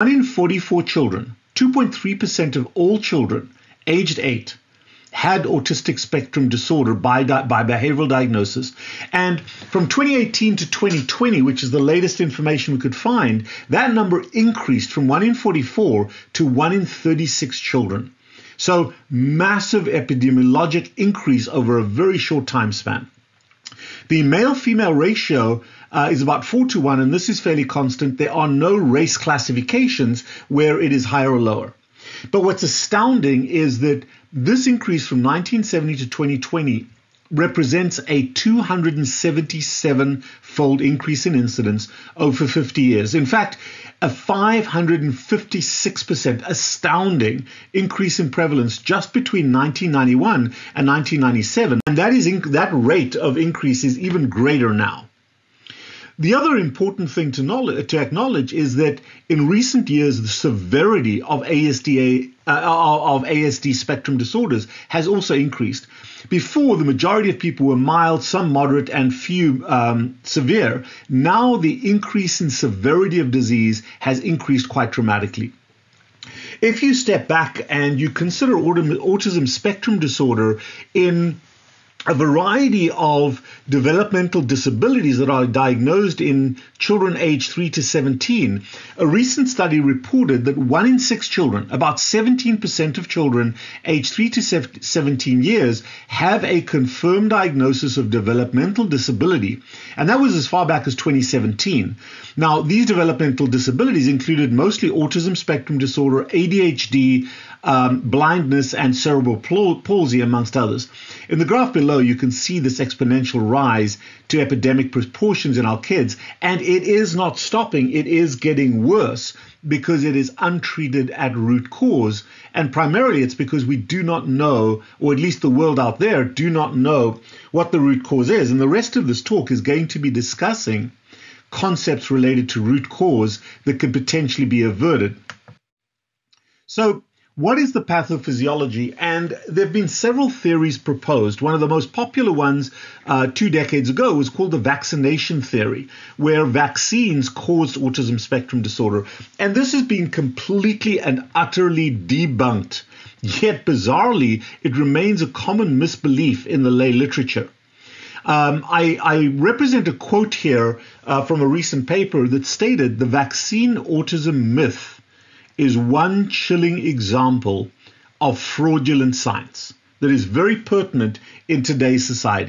1 in 44 children, 2.3% of all children aged 8, had autistic spectrum disorder by behavioral diagnosis. And from 2018 to 2020, which is the latest information we could find, that number increased from 1 in 44 to 1 in 36 children. So massive epidemiologic increase over a very short time span. The male-female ratio is about 4:1, and this is fairly constant. There are no race classifications where it is higher or lower. But what's astounding is that this increase from 1970 to 2020 represents a 277-fold increase in incidence over 50 years. In fact, a 556% astounding increase in prevalence just between 1991 and 1997. And that rate of increase is even greater now. The other important thing to acknowledge is that in recent years, the severity of ASD spectrum disorders has also increased. Before, the majority of people were mild, some moderate, and few severe. Now, the increase in severity of disease has increased quite dramatically. If you step back and you consider autism spectrum disorder in a variety of developmental disabilities that are diagnosed in children aged 3 to 17, a recent study reported that 1 in 6 children, about 17% of children aged 3 to 17 years, have a confirmed diagnosis of developmental disability. And that was as far back as 2017. Now, these developmental disabilities included mostly autism spectrum disorder, ADHD, blindness, and cerebral palsy, amongst others. In the graph below, you can see this exponential rise to epidemic proportions in our kids, and it is not stopping. It is getting worse because it is untreated at root cause, and primarily it's because we do not know, or at least the world out there do not know, what the root cause is. And the rest of this talk is going to be discussing concepts related to root cause that could potentially be averted. So, what is the pathophysiology? And there have been several theories proposed. One of the most popular ones 2 decades ago was called the vaccination theory, where vaccines caused autism spectrum disorder. And this has been completely and utterly debunked. Yet, bizarrely, it remains a common misbelief in the lay literature. I represent a quote here from a recent paper that stated the vaccine autism myth is one chilling example of fraudulent science that is very pertinent in today's society.